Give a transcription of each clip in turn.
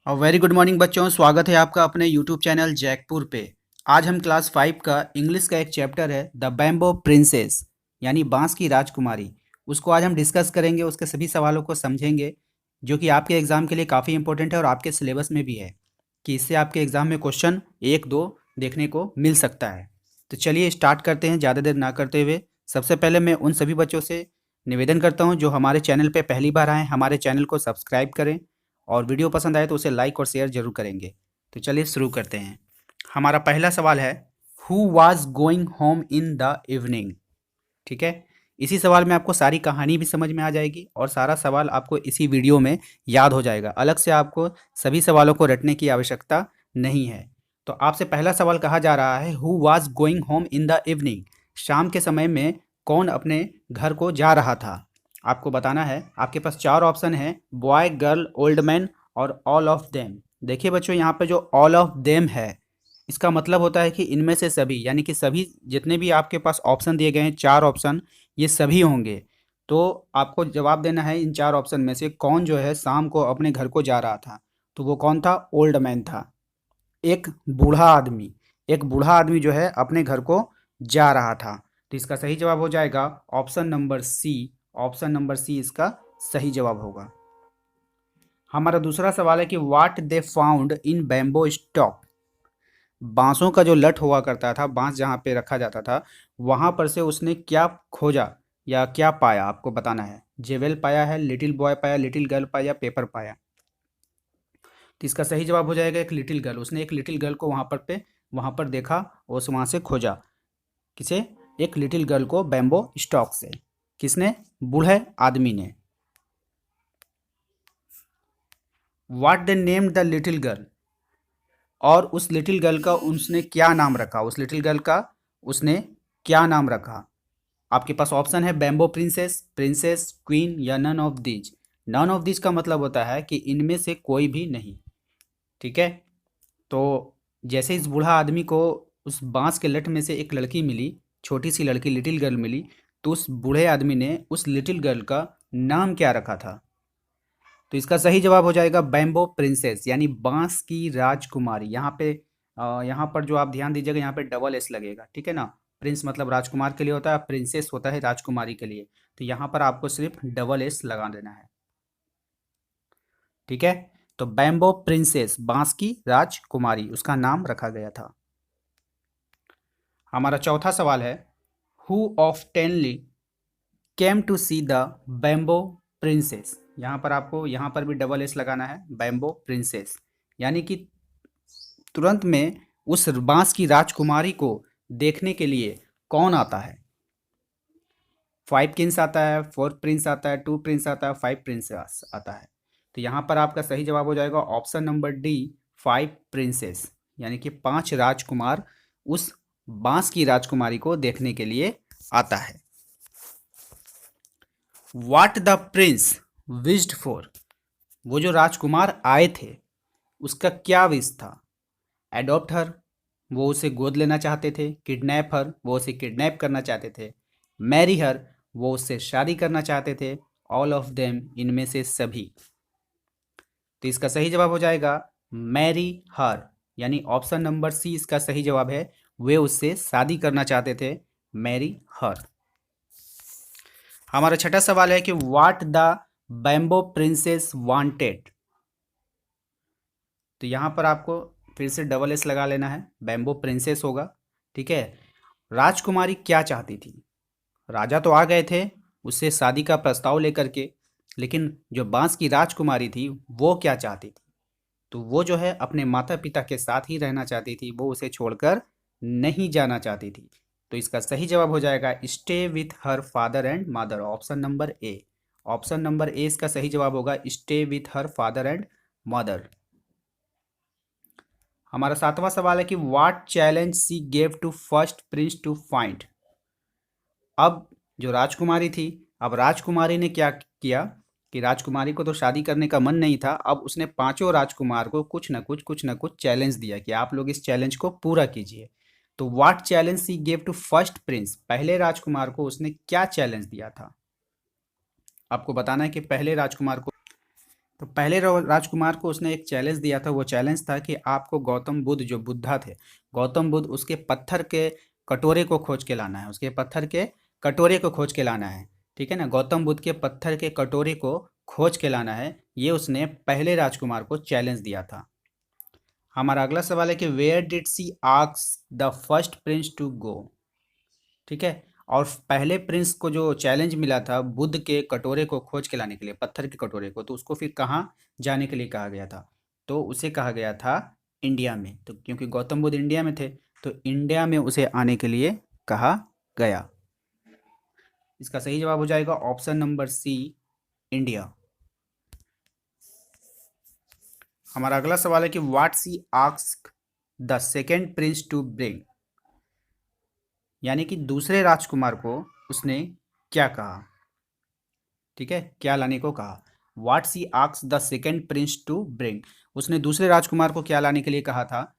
Very good morning बच्चों, स्वागत है आपका अपने यूट्यूब चैनल जैकपुर पे। आज हम क्लास 5 का इंग्लिश का एक चैप्टर है द बैम्बो प्रिंसेस यानी बांस की राजकुमारी। उसको आज हम डिस्कस करेंगे, उसके सभी सवालों को समझेंगे जो कि आपके एग्ज़ाम के लिए काफ़ी इंपॉर्टेंट है और आपके सिलेबस में भी है कि इससे आपके एग्ज़ाम में क्वेश्चन एक दो देखने को मिल सकता है। तो चलिए स्टार्ट करते हैं ज़्यादा देर ना करते हुए। सबसे पहले मैं उन सभी बच्चों से निवेदन करता हूँ जो हमारे चैनल पे पहली बार आए, हमारे चैनल को सब्सक्राइब करें और वीडियो पसंद आए तो उसे लाइक और शेयर जरूर करेंगे। तो चलिए शुरू करते हैं। हमारा पहला सवाल है, who was going home in the evening. ठीक है, इसी सवाल में आपको सारी कहानी भी समझ में आ जाएगी और सारा सवाल आपको इसी वीडियो में याद हो जाएगा। अलग से आपको सभी सवालों को रटने की आवश्यकता नहीं है। तो आपसे पहला सवाल कहा जा रहा है, who was going home in the evening. शाम के समय में कौन अपने घर को जा रहा था, आपको बताना है। आपके पास चार ऑप्शन है, बॉय, गर्ल, ओल्ड मैन और ऑल ऑफ देम। देखिए बच्चों, यहाँ पे जो ऑल ऑफ देम है इसका मतलब होता है कि इनमें से सभी, यानी कि सभी जितने भी आपके पास ऑप्शन दिए गए हैं, चार ऑप्शन, ये सभी होंगे। तो आपको जवाब देना है इन चार ऑप्शन में से कौन जो है शाम को अपने घर को जा रहा था। तो वो कौन था? ओल्ड मैन था, एक बूढ़ा आदमी। एक बूढ़ा आदमी जो है अपने घर को जा रहा था। तो इसका सही जवाब हो जाएगा option number C. Option number C इसका सही जवाब होगा। हमारा दूसरा सवाल है कि what they found in bamboo stock. बांसों का जो लठ हुआ करता था, बांस जहाँ पे रखा जाता था, वहां पर से उसने क्या खोजा या क्या पाया, आपको बताना है। जेवेल पाया है, लिटिल बॉय पाया, लिटिल गर्ल पाया, पेपर पाया। तो इसका सही जवाब हो जाएगा एक लिटिल गर्ल। उसने एक लिटिल गर्ल को वहां पर देखा और उस वहां से खोजा। किसे? एक लिटिल गर्ल को बैम्बो स्टॉक से। किसने? बूढ़े आदमी ने। What they named the little girl. और उस लिटिल गर्ल का उसने क्या नाम रखा, उस लिटिल गर्ल का उसने क्या नाम रखा। आपके पास ऑप्शन है बैम्बो प्रिंसेस, प्रिंसेस, क्वीन या none of these. None of these का मतलब होता है कि इनमें से कोई भी नहीं। ठीक है, तो जैसे इस बूढ़ा आदमी को उस बांस के लठ में से एक लड़की मिली, छोटी सी लड़की लिटिल गर्ल मिली, तो उस बूढ़े आदमी ने उस लिटिल गर्ल का नाम क्या रखा था। तो इसका सही जवाब हो जाएगा बैम्बो प्रिंसेस यानी बांस की राजकुमारी। यहाँ पर जो आप ध्यान दीजिएगा, यहाँ पे डबल एस लगेगा, ठीक है ना। प्रिंस मतलब राजकुमार के लिए होता है, प्रिंसेस होता है राजकुमारी के लिए। तो यहाँ पर आपको सिर्फ डबल एस लगा देना है। ठीक है, तो बैम्बो प्रिंसेस बांस की राजकुमारी उसका नाम रखा गया था। हमारा चौथा सवाल है, who often came to see the bamboo princess. यहाँ पर भी डबल एस लगाना है, बैम्बो प्रिंसेस यानी कि तुरंत में उस बांस की राजकुमारी को देखने के लिए कौन आता है। 5 किंग्स आता है, 4 प्रिंस आता है, 2 प्रिंस आता है, 5 प्रिंस आता है। तो यहाँ पर आपका सही जवाब हो जाएगा ऑप्शन नंबर डी, 5 प्रिंसेस यानी कि 5 राजकुमार उस बांस की राजकुमारी को देखने के लिए आता है। What the Prince wished for. वो जो राजकुमार आए थे उसका क्या विश था। एडॉप्ट हर, वो उसे गोद लेना चाहते थे। किडनैप हर, वो उसे किडनैप करना चाहते थे। मैरी हर, वो उससे शादी करना चाहते थे। ऑल ऑफ देम, इनमें से सभी। तो इसका सही जवाब हो जाएगा मैरी हर यानी ऑप्शन नंबर सी इसका सही जवाब है। वे उससे शादी करना चाहते थे, मैरी हर। हमारा छठा सवाल है कि what the bamboo princess wanted. तो यहाँ पर आपको फिर से डबल एस लगा लेना है, बैम्बो प्रिंसेस होगा। ठीक है, राजकुमारी क्या चाहती थी। राजा तो आ गए थे उससे शादी का प्रस्ताव लेकर के, लेकिन जो बांस की राजकुमारी थी वो क्या चाहती थी। तो वो जो है अपने माता पिता के साथ ही रहना चाहती थी, वो उसे छोड़कर नहीं जाना चाहती थी। तो इसका सही जवाब हो जाएगा stay with her father and mother, option number A. Option number A इसका सही जवाब होगा stay with her father and mother. हमारा सातवां सवाल है कि what challenge she gave to first prince to find. अब जो राजकुमारी थी, अब राजकुमारी ने क्या किया कि राजकुमारी को तो शादी करने का मन नहीं था। अब उसने पांचों राजकुमार को कुछ ना कुछ चैलेंज दिया कि आप लोग इस चैलेंज को पूरा कीजिए। तो what challenge she gave to first prince, पहले राजकुमार को उसने क्या चैलेंज दिया था। आपको बताना है कि पहले राजकुमार को तो पहले राजकुमार को उसने एक चैलेंज दिया था। वो चैलेंज था कि आपको गौतम बुद्ध, जो बुद्धा थे, गौतम बुद्ध, उसके पत्थर के कटोरे को खोज के लाना है। उसके पत्थर के कटोरे को खोज के लाना है, ठीक है ना। गौतम बुद्ध के पत्थर के कटोरे को खोज के लाना है, ये उसने पहले राजकुमार को चैलेंज दिया था। हमारा अगला सवाल है कि where did she ask the first prince to go. ठीक है। और पहले प्रिंस को जो चैलेंज मिला था बुद्ध के कटोरे को खोज के लाने के लिए, पत्थर के कटोरे को, तो उसको फिर कहाँ जाने के लिए कहा गया था? तो उसे कहा गया था इंडिया में। तो क्योंकि गौतम बुद्ध इंडिया में थे, तो इंडिया में उसे आने के लिए कहा गया। इसका सही जवाब हो जाएगा ऑप्शन नंबर सी, इंडिया। हमारा अगला सवाल है कि what she ask the second prince to bring, यानी कि दूसरे राजकुमार को उसने क्या कहा? ठीक है, क्या लाने को कहा? What she ask the second prince to bring, उसने दूसरे राजकुमार को क्या लाने के लिए कहा था?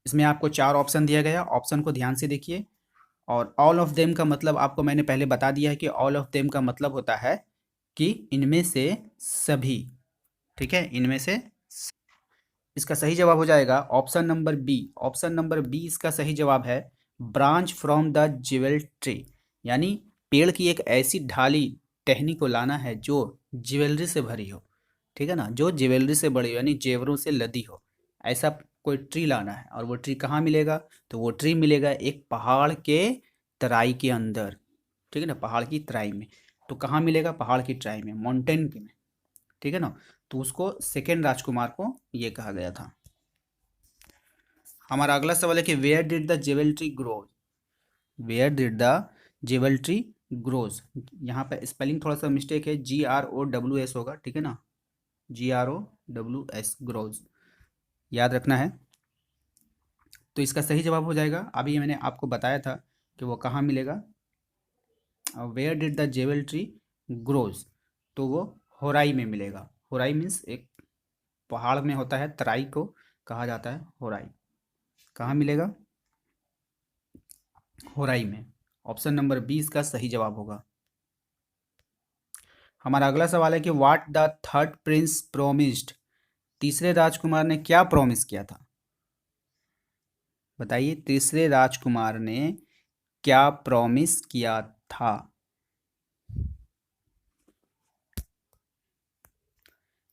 इसमें आपको चार ऑप्शन दिया गया, ऑप्शन को ध्यान से देखिए। और ऑल ऑफ देम का मतलब आपको मैंने पहले बता दिया है कि ऑल ऑफ देम का मतलब होता है कि इनमें से सभी। ठीक है, इनमें से। इसका सही जवाब हो जाएगा option number B. Option number B इसका सही जवाब है, branch from the jewel tree, यानी पेड़ की एक ऐसी ढाली टहनी को लाना है जो ज्वेलरी से भरी हो। ठीक है ना, जो ज्वेलरी से बड़ी हो, यानी जेवरों से लदी हो, ऐसा कोई ट्री लाना है। और वो ट्री कहाँ मिलेगा? तो वो ट्री मिलेगा एक पहाड़ के तराई के अंदर। ठीक है ना, पहाड़ की तराई में। तो कहाँ मिलेगा? पहाड़ की तराई में, माउंटेन में। ठीक है ना। तो उसको सेकेंड राजकुमार को ये कहा गया था। हमारा अगला सवाल है कि where did the jewel tree grows. Where did the jewel tree grows, यहाँ पे स्पेलिंग थोड़ा सा मिस्टेक है, GROWS होगा। ठीक है ना, GROWS, ग्रोज, याद रखना है। तो इसका सही जवाब हो जाएगा, अभी मैंने आपको बताया था कि वो कहाँ मिलेगा। Where did the jewel tree grows, तो वो होराई में मिलेगा। होराई मीन्स एक पहाड़ में होता है, तराई को कहा जाता है होराई। कहाँ मिलेगा? होराई में। ऑप्शन नंबर बी इसका सही जवाब होगा। हमारा अगला सवाल है कि what the third Prince promised. तीसरे राजकुमार ने क्या प्रॉमिस किया था? बताइए, तीसरे राजकुमार ने क्या प्रॉमिस किया था?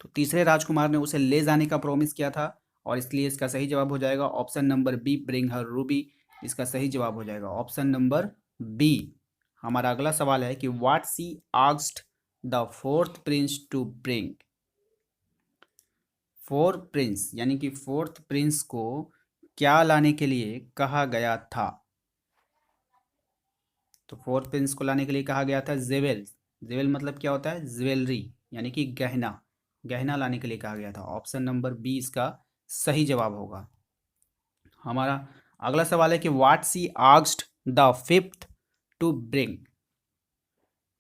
तो तीसरे राजकुमार ने उसे ले जाने का प्रॉमिस किया था, और इसलिए इसका सही जवाब हो जाएगा option number B, bring her ruby. इसका सही जवाब हो जाएगा ऑप्शन नंबर बी। हमारा अगला सवाल है कि what she asked the fourth prince to bring. Fourth prince, यानी कि फोर्थ प्रिंस को क्या लाने के लिए कहा गया था? तो फोर्थ प्रिंस को लाने के लिए कहा गया था जेवेल। जेवेल मतलब क्या होता है? ज्वेलरी, यानी कि गहना। गहना लाने के लिए कहा गया था। ऑप्शन नंबर बी इसका सही जवाब होगा। हमारा अगला सवाल है कि what she asked the fifth to bring.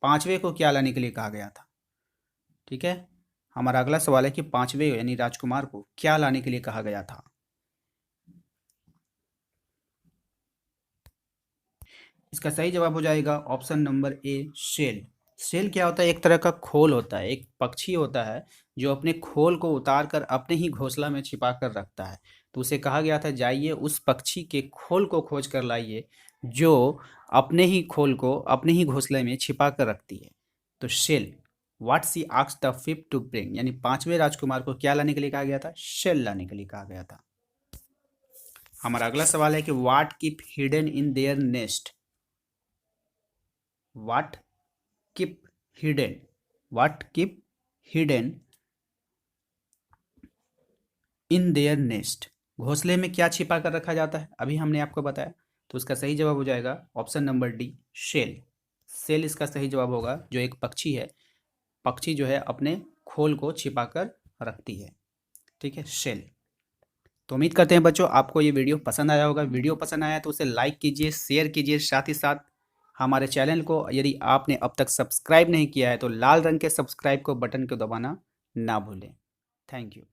पांचवे को क्या लाने के लिए कहा गया था? ठीक है, हमारा अगला सवाल है कि पांचवे यानी राजकुमार को क्या लाने के लिए कहा गया था? इसका सही जवाब हो जाएगा option number A, shell. Shell क्या होता है? एक तरह का खोल होता है, एक पक्षी होता है जो अपने खोल को उतार कर अपने ही घोंसला में छिपा कर रखता है। तो उसे कहा गया था जाइए उस पक्षी के खोल को खोज कर लाइए जो अपने ही खोल को अपने ही घोंसले में छिपा कर रखती है। तो shell, what she asked the fifth to bring, यानी पांचवें राजकुमार को क्या लाने के लिए कहा गया था? शेल लाने के लिए कहा गया था। हमारा अगला सवाल है कि what keep hidden in their nest. What keep hidden, what keep hidden in their nest, घोंसले में क्या छिपा कर रखा जाता है? अभी हमने आपको बताया। तो उसका सही जवाब हो जाएगा option number D, shell. Shell इसका सही जवाब होगा, जो एक पक्षी है, पक्षी जो है अपने खोल को छिपा कर रखती है। ठीक है, शेल। तो उम्मीद करते हैं बच्चों आपको ये वीडियो पसंद आया होगा। वीडियो पसंद आया तो उसे लाइक कीजिए, शेयर कीजिए, साथ ही साथ हमारे चैनल को यदि आपने अब तक सब्सक्राइब नहीं किया है तो लाल रंग के सब्सक्राइब को बटन को दबाना ना भूलें। Thank you.